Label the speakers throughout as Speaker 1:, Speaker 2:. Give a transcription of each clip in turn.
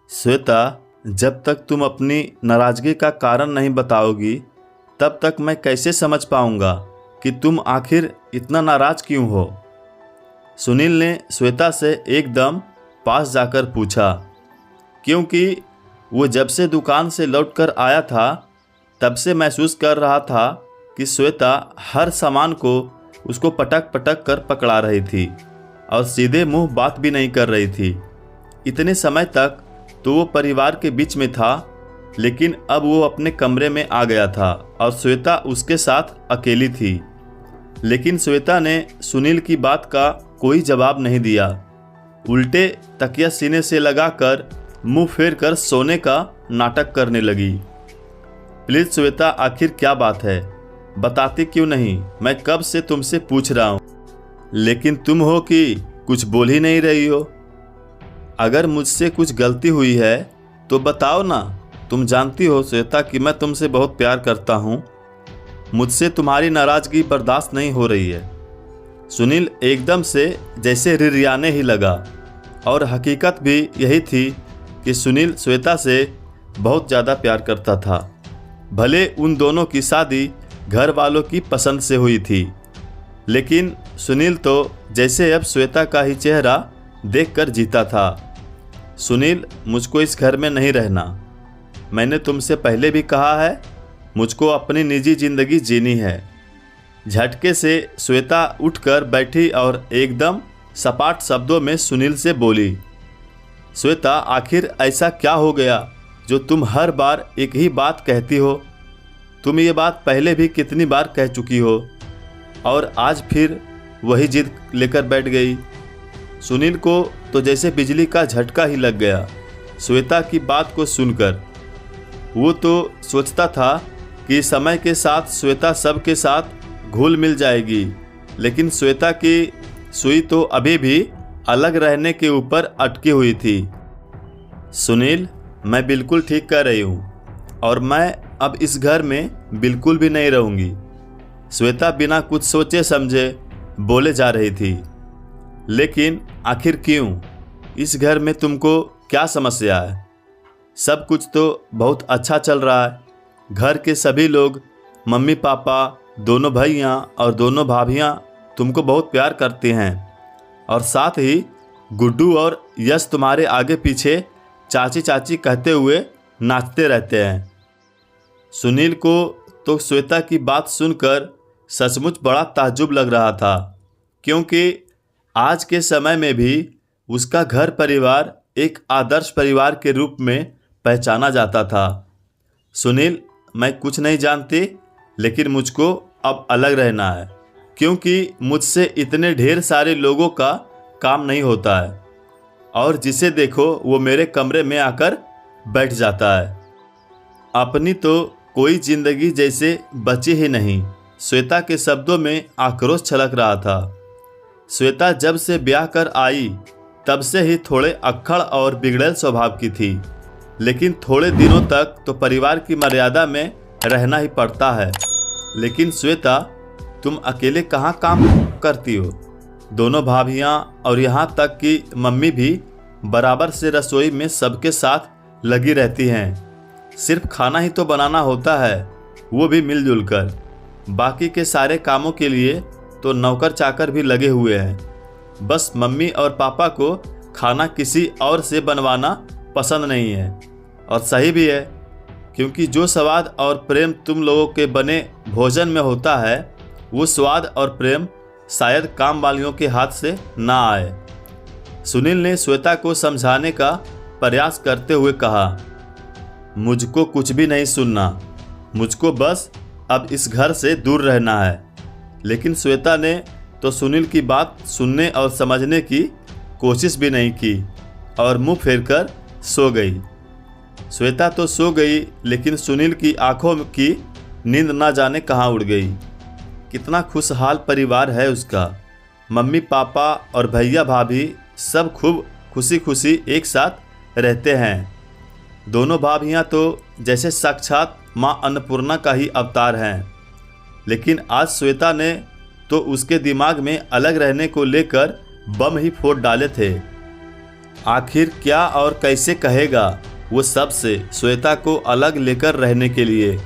Speaker 1: श्वेता, जब तक तुम अपनी नाराज़गी का कारण नहीं बताओगी तब तक मैं कैसे समझ पाऊंगा कि तुम आखिर इतना नाराज़ क्यों हो। सुनील ने श्वेता से एकदम पास जाकर पूछा, क्योंकि वो जब से दुकान से लौटकर आया था तब से महसूस कर रहा था कि श्वेता हर सामान को उसको पटक पटक कर पकड़ा रही थी और सीधे मुंह बात भी नहीं कर रही थी। इतने समय तक तो वो परिवार के बीच में था, लेकिन अब वो अपने कमरे में आ गया था और श्वेता उसके साथ अकेली थी। लेकिन श्वेता ने सुनील की बात का कोई जवाब नहीं दिया। उल्टे तकिया सीने से लगाकर मुंह फेर कर सोने का नाटक करने लगी। प्लीज़ श्वेता, आखिर क्या बात है, बताती क्यों नहीं? मैं कब से तुमसे पूछ रहा हूँ, लेकिन तुम हो कि कुछ बोल ही नहीं रही हो। अगर मुझसे कुछ गलती हुई है तो बताओ ना। तुम जानती हो श्वेता कि मैं तुमसे बहुत प्यार करता हूँ। मुझसे तुम्हारी नाराज़गी बर्दाश्त नहीं हो रही है। सुनील एकदम से जैसे रिरियाने ही लगा, और हकीकत भी यही थी कि सुनील श्वेता से बहुत ज़्यादा प्यार करता था। भले उन दोनों की शादी घर वालों की पसंद से हुई थी, लेकिन सुनील तो जैसे अब श्वेता का ही चेहरा देखकर जीता था। सुनील, मुझको इस घर में नहीं रहना। मैंने तुमसे पहले भी कहा है, मुझको अपनी निजी ज़िंदगी जीनी है। झटके से श्वेता उठकर बैठी और एकदम सपाट शब्दों में सुनील से बोली, श्वेता, आखिर ऐसा क्या हो गया जो तुम हर बार एक ही बात कहती हो? तुम ये बात पहले भी कितनी बार कह चुकी हो और आज फिर वही जिद लेकर बैठ गई। सुनील को तो जैसे बिजली का झटका ही लग गया श्वेता की बात को सुनकर। वो तो सोचता था कि समय के साथ श्वेता सबके साथ घुल मिल जाएगी, लेकिन श्वेता की सुई तो अभी भी अलग रहने के ऊपर अटकी हुई थी। सुनील, मैं बिल्कुल ठीक कह रही हूँ और मैं अब इस घर में बिल्कुल भी नहीं रहूँगी। श्वेता बिना कुछ सोचे समझे बोले जा रही थी। लेकिन आखिर क्यों? इस घर में तुमको क्या समस्या है? सब कुछ तो बहुत अच्छा चल रहा है। घर के सभी लोग, मम्मी पापा, दोनों भैया और दोनों भाभियाँ तुमको बहुत प्यार करते हैं, और साथ ही गुड्डू और यश तुम्हारे आगे पीछे चाची चाची कहते हुए नाचते रहते हैं। सुनील को तो श्वेता की बात सुनकर सचमुच बड़ा ताज्जुब लग रहा था, क्योंकि आज के समय में भी उसका घर परिवार एक आदर्श परिवार के रूप में पहचाना जाता था। सुनील, मैं कुछ नहीं जानती, लेकिन मुझको अब अलग रहना है, क्योंकि मुझसे इतने ढेर सारे लोगों का काम नहीं होता है, और जिसे देखो वो मेरे कमरे में आकर बैठ जाता है। अपनी तो कोई ज़िंदगी जैसे बची ही नहीं। श्वेता के शब्दों में आक्रोश छलक रहा था। श्वेता जब से ब्याह कर आई तब से ही थोड़े अक्खड़ और बिगड़ैल स्वभाव की थी, लेकिन थोड़े दिनों तक तो परिवार की मर्यादा में रहना ही पड़ता है। लेकिन श्वेता, तुम अकेले कहाँ काम करती हो? दोनों भाभियाँ और यहाँ तक कि मम्मी भी बराबर से रसोई में सबके साथ लगी रहती हैं। सिर्फ खाना ही तो बनाना होता है, वो भी मिलजुल कर। बाकी के सारे कामों के लिए तो नौकर चाकर भी लगे हुए हैं। बस मम्मी और पापा को खाना किसी और से बनवाना पसंद नहीं है, और सही भी है, क्योंकि जो स्वाद और प्रेम तुम लोगों के बने भोजन में होता है, वो स्वाद और प्रेम शायद काम वालियों के हाथ से ना आए। सुनील ने श्वेता को समझाने का प्रयास करते हुए कहा, मुझको कुछ भी नहीं सुनना, मुझको बस अब इस घर से दूर रहना है। लेकिन श्वेता ने तो सुनील की बात सुनने और समझने की कोशिश भी नहीं की और मुंह फेरकर सो गई। श्वेता तो सो गई, लेकिन सुनील की आंखों की नींद ना जाने कहाँ उड़ गई। कितना खुशहाल परिवार है उसका। मम्मी पापा और भैया भाभी सब खूब खुशी खुशी एक साथ रहते हैं। दोनों भाभियाँ तो जैसे साक्षात माँ अन्नपूर्णा का ही अवतार हैं। लेकिन आज श्वेता ने तो उसके दिमाग में अलग रहने को लेकर बम ही फोड़ डाले थे। आखिर क्या और कैसे कहेगा वो सब से श्वेता को अलग लेकर रहने के लिए।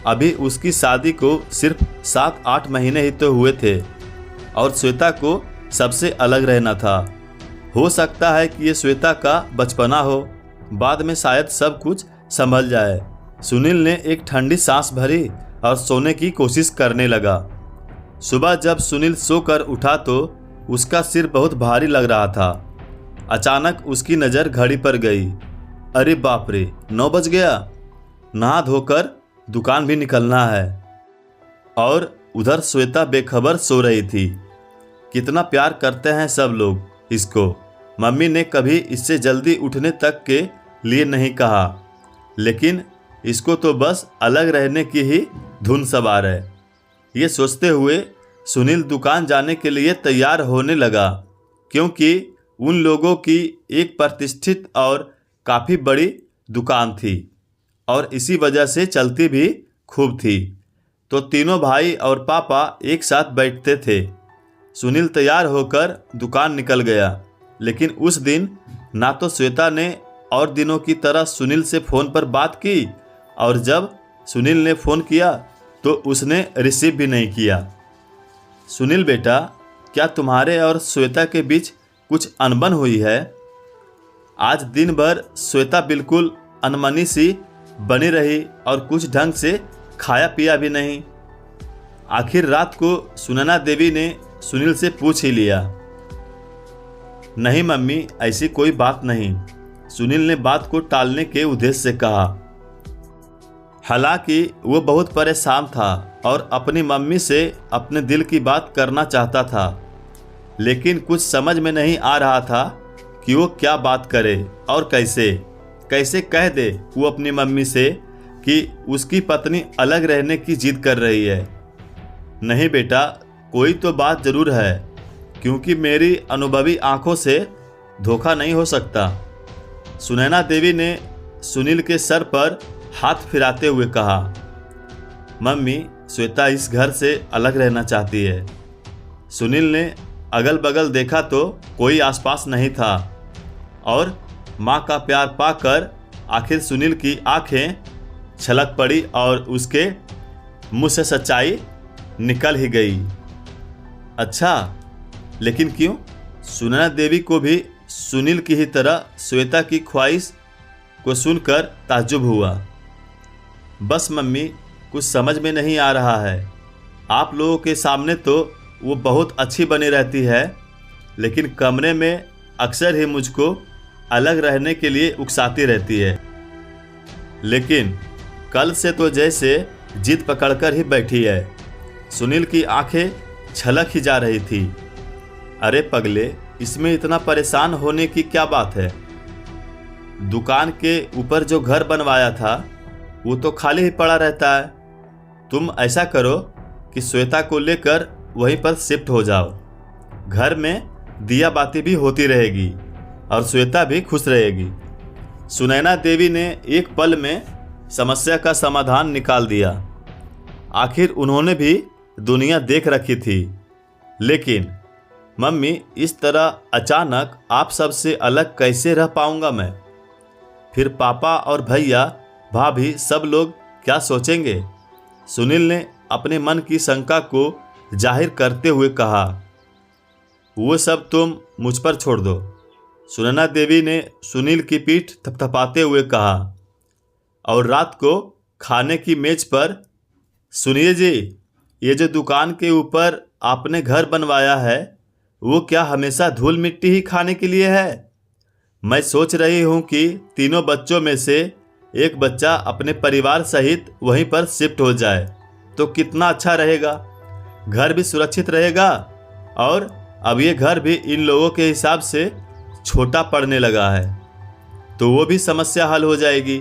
Speaker 1: अभी उसकी शादी को सिर्फ 7-8 महीने ही तो हुए थे और श्वेता को सबसे अलग रहना था। हो सकता है कि ये श्वेता का बचपना हो, बाद में शायद सब कुछ संभल जाए। सुनील ने एक ठंडी सांस भरी और सोने की कोशिश करने लगा। सुबह जब सुनील सोकर उठा तो उसका सिर बहुत भारी लग रहा था। अचानक उसकी नज़र घड़ी पर गई। अरे बाप रे, 9 बज गया। नहा धोकर दुकान भी निकलना है। और उधर श्वेता बेखबर सो रही थी। कितना प्यार करते हैं सब लोग इसको। मम्मी ने कभी इससे जल्दी उठने तक के लिए नहीं कहा, लेकिन इसको तो बस अलग रहने की ही धुन सवार है। ये सोचते हुए सुनील दुकान जाने के लिए तैयार होने लगा, क्योंकि उन लोगों की एक प्रतिष्ठित और काफ़ी बड़ी दुकान थी और इसी वजह से चलती भी खूब थी। तो तीनों भाई और पापा एक साथ बैठते थे। सुनील तैयार होकर दुकान निकल गया, लेकिन उस दिन ना तो श्वेता ने और दिनों की तरह सुनील से फ़ोन पर बात की, और जब सुनील ने फ़ोन किया तो उसने रिसीव भी नहीं किया। सुनील बेटा, क्या तुम्हारे और श्वेता के बीच कुछ अनबन हुई है? आज दिन भर श्वेता बिल्कुल अनमनी सी बनी रही और कुछ ढंग से खाया पिया भी नहीं। आखिर रात को सुनैना देवी ने सुनील से पूछ ही लिया। नहीं मम्मी, ऐसी कोई बात नहीं, सुनील ने बात को टालने के उद्देश्य से कहा। हालांकि वो बहुत परेशान था और अपनी मम्मी से अपने दिल की बात करना चाहता था, लेकिन कुछ समझ में नहीं आ रहा था कि वो क्या बात करे और कैसे कह दे वो अपनी मम्मी से कि उसकी पत्नी अलग रहने की जिद कर रही है। नहीं बेटा, कोई तो बात ज़रूर है, क्योंकि मेरी अनुभवी आंखों से धोखा नहीं हो सकता। सुनैना देवी ने सुनील के सर पर हाथ फिराते हुए कहा। मम्मी, श्वेता इस घर से अलग रहना चाहती है। सुनील ने अगल बगल देखा तो कोई आसपास नहीं था और माँ का प्यार पाकर आखिर सुनील की आंखें छलक पड़ी और उसके मुंह से सच्चाई निकल ही गई। अच्छा, लेकिन क्यों? सुनैना देवी को भी सुनील की ही तरह श्वेता की ख्वाहिश को सुनकर ताज्जुब हुआ। बस मम्मी, कुछ समझ में नहीं आ रहा है। आप लोगों के सामने तो वो बहुत अच्छी बनी रहती है, लेकिन कमरे में अक्सर ही मुझको अलग रहने के लिए उकसाती रहती है। लेकिन कल से तो जैसे जिद पकड़कर ही बैठी है। सुनील की आंखें छलक ही जा रही थी। अरे पगले, इसमें इतना परेशान होने की क्या बात है? दुकान के ऊपर जो घर बनवाया था वो तो खाली ही पड़ा रहता है। तुम ऐसा करो कि श्वेता को लेकर वहीं पर शिफ्ट हो जाओ। घर में दिया बाती भी होती रहेगी और श्वेता भी खुश रहेगी। सुनैना देवी ने एक पल में समस्या का समाधान निकाल दिया। आखिर उन्होंने भी दुनिया देख रखी थी। लेकिन मम्मी, इस तरह अचानक आप सबसे अलग कैसे रह पाऊंगा मैं? फिर पापा और भैया भाभी सब लोग क्या सोचेंगे? सुनील ने अपने मन की शंका को जाहिर करते हुए कहा। वो सब तुम मुझ पर छोड़ दो, सुनैना देवी ने सुनील की पीठ थपथपाते हुए कहा। और रात को खाने की मेज पर, सुनिए जी, ये जो दुकान के ऊपर आपने घर बनवाया है वो क्या हमेशा धूल मिट्टी ही खाने के लिए है? मैं सोच रही हूँ कि तीनों बच्चों में से एक बच्चा अपने परिवार सहित वहीं पर शिफ्ट हो जाए तो कितना अच्छा रहेगा। घर भी सुरक्षित रहेगा और अब ये घर भी इन लोगों के हिसाब से छोटा पड़ने लगा है, तो वो भी समस्या हल हो जाएगी।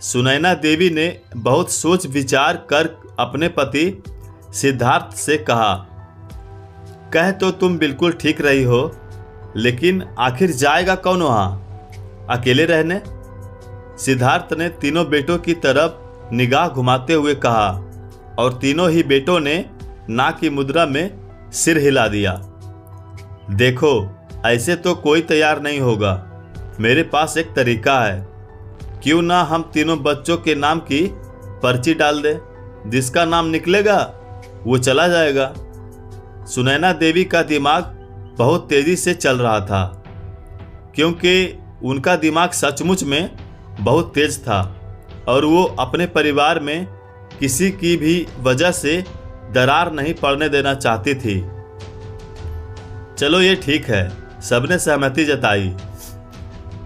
Speaker 1: सुनैना देवी ने बहुत सोच विचार कर अपने पति सिद्धार्थ से कहा। कह तो तुम बिल्कुल ठीक रही हो, लेकिन आखिर जाएगा कौन वहाँ अकेले रहने? सिद्धार्थ ने तीनों बेटों की तरफ निगाह घुमाते हुए कहा और तीनों ही बेटों ने ना की मुद्रा में सिर हिला दिया। देखो, ऐसे तो कोई तैयार नहीं होगा। मेरे पास एक तरीका है, क्यों ना हम तीनों बच्चों के नाम की पर्ची डाल दें, जिसका नाम निकलेगा वो चला जाएगा। सुनैना देवी का दिमाग बहुत तेजी से चल रहा था, क्योंकि उनका दिमाग सचमुच में बहुत तेज था और वो अपने परिवार में किसी की भी वजह से दरार नहीं पड़ने देना चाहती थी। चलो ये ठीक है, सबने सहमति जताई।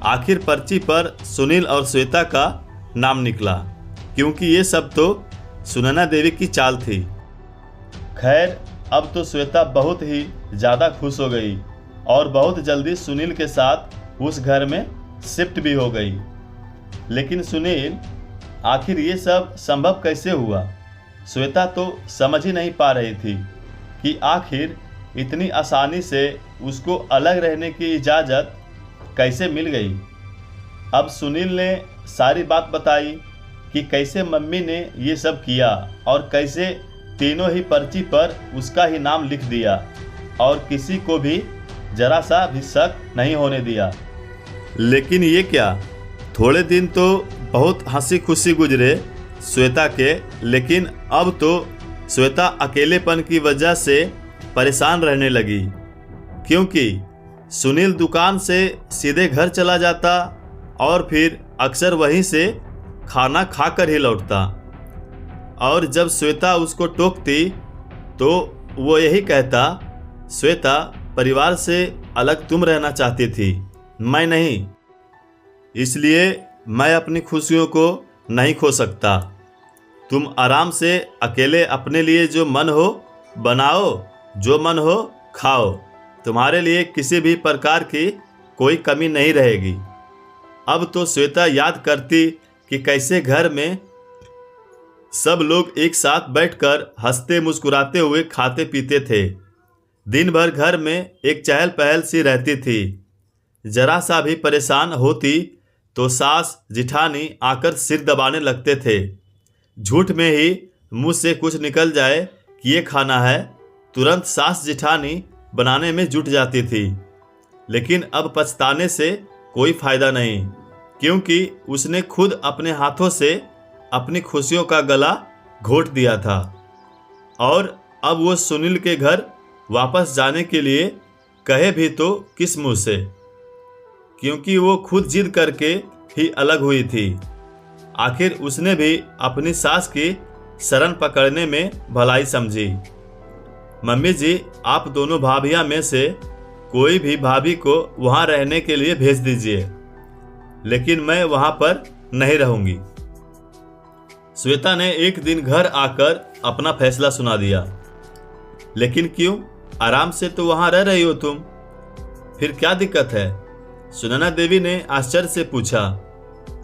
Speaker 1: आखिर पर्ची पर सुनील और श्वेता का नाम निकला, क्योंकि ये सब तो सुनैना देवी की चाल थी। खैर, अब तो श्वेता बहुत ही ज़्यादा खुश हो गई और बहुत जल्दी सुनील के साथ उस घर में शिफ्ट भी हो गई। लेकिन सुनील, आखिर ये सब संभव कैसे हुआ? श्वेता तो समझ ही नहीं पा रही थी कि आखिर इतनी आसानी से उसको अलग रहने की इजाज़त कैसे मिल गई। अब सुनील ने सारी बात बताई कि कैसे मम्मी ने ये सब किया और कैसे तीनों ही पर्ची पर उसका ही नाम लिख दिया और किसी को भी जरा सा भी शक नहीं होने दिया। लेकिन ये क्या, थोड़े दिन तो बहुत हंसी खुशी गुजरे श्वेता के, लेकिन अब तो श्वेता अकेलेपन की वजह से परेशान रहने लगी, क्योंकि सुनील दुकान से सीधे घर चला जाता और फिर अक्सर वहीं से खाना खाकर ही लौटता। और जब श्वेता उसको टोकती तो वो यही कहता, श्वेता, परिवार से अलग तुम रहना चाहती थी, मैं नहीं, इसलिए मैं अपनी खुशियों को नहीं खो सकता। तुम आराम से अकेले अपने लिए जो मन हो बनाओ, जो मन हो खाओ, तुम्हारे लिए किसी भी प्रकार की कोई कमी नहीं रहेगी। अब तो श्वेता याद करती कि कैसे घर में सब लोग एक साथ बैठकर हंसते मुस्कुराते हुए खाते पीते थे। दिन भर घर में एक चहल पहल सी रहती थी। जरा सा भी परेशान होती तो सास जिठानी आकर सिर दबाने लगते थे। झूठ में ही मुंह से कुछ निकल जाए कि ये खाना है, तुरंत सास जिठानी बनाने में जुट जाती थी। लेकिन अब पछताने से कोई फायदा नहीं, क्योंकि उसने खुद अपने हाथों से अपनी खुशियों का गला घोट दिया था। और अब वो सुनील के घर वापस जाने के लिए कहे भी तो किस मुंह से, क्योंकि वो खुद जिद करके ही अलग हुई थी। आखिर उसने भी अपनी सास की शरण पकड़ने में भलाई समझी। मम्मी जी, आप दोनों भाभियां में से कोई भी भाभी को वहां रहने के लिए भेज दीजिए, लेकिन मैं वहां पर नहीं रहूंगी। श्वेता ने एक दिन घर आकर अपना फैसला सुना दिया। लेकिन क्यों, आराम से तो वहां रह रही हो तुम, फिर क्या दिक्कत है? सुनैना देवी ने आश्चर्य से पूछा।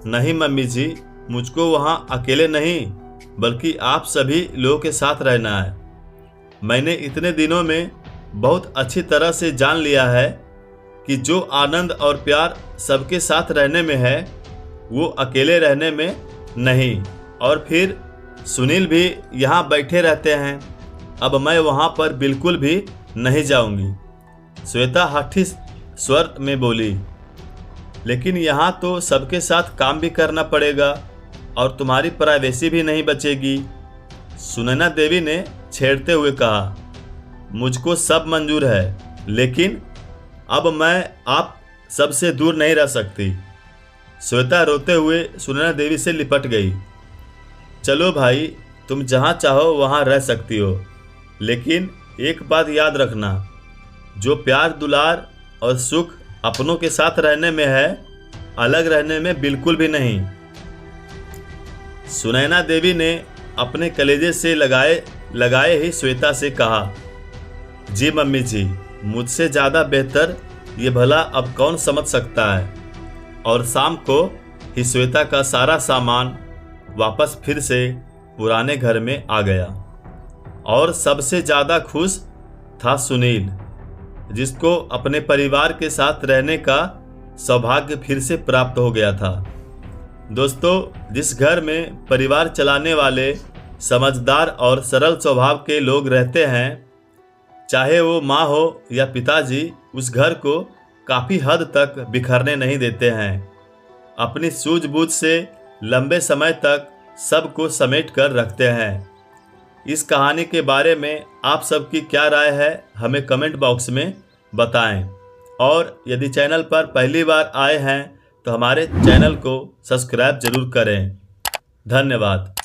Speaker 1: नहीं मम्मी जी, मुझको वहां अकेले नहीं बल्कि आप सभी लोगों के साथ रहना है। मैंने इतने दिनों में बहुत अच्छी तरह से जान लिया है कि जो आनंद और प्यार सबके साथ रहने में है वो अकेले रहने में नहीं। और फिर सुनील भी यहाँ बैठे रहते हैं, अब मैं वहाँ पर बिल्कुल भी नहीं जाऊँगी। श्वेता हठी स्वर में बोली। लेकिन यहाँ तो सबके साथ काम भी करना पड़ेगा और तुम्हारी प्राइवेसी भी नहीं बचेगी, सुनैना देवी ने छेड़ते हुए कहा। मुझको सब मंजूर है, लेकिन अब मैं आप सबसे दूर नहीं रह सकती। श्वेता रोते हुए सुनैना देवी से लिपट गई। चलो भाई, तुम जहाँ चाहो वहाँ रह सकती हो, लेकिन एक बात याद रखना, जो प्यार दुलार और सुख अपनों के साथ रहने में है, अलग रहने में बिल्कुल भी नहीं। सुनैना देवी ने अपने कलेजे से लगाए ही श्वेता से कहा। जी मम्मी जी, मुझसे ज़्यादा बेहतर ये भला अब कौन समझ सकता है। और शाम को ही श्वेता का सारा सामान वापस फिर से पुराने घर में आ गया। और सबसे ज़्यादा खुश था सुनील, जिसको अपने परिवार के साथ रहने का सौभाग्य फिर से प्राप्त हो गया था। दोस्तों, जिस घर में परिवार चलाने वाले समझदार और सरल स्वभाव के लोग रहते हैं, चाहे वो माँ हो या पिताजी, उस घर को काफ़ी हद तक बिखरने नहीं देते हैं। अपनी सूझबूझ से लंबे समय तक सबको समेट कर रखते हैं। इस कहानी के बारे में आप सबकी क्या राय है, हमें कमेंट बॉक्स में बताएं। और यदि चैनल पर पहली बार आए हैं तो हमारे चैनल को सब्सक्राइब जरूर करें। धन्यवाद।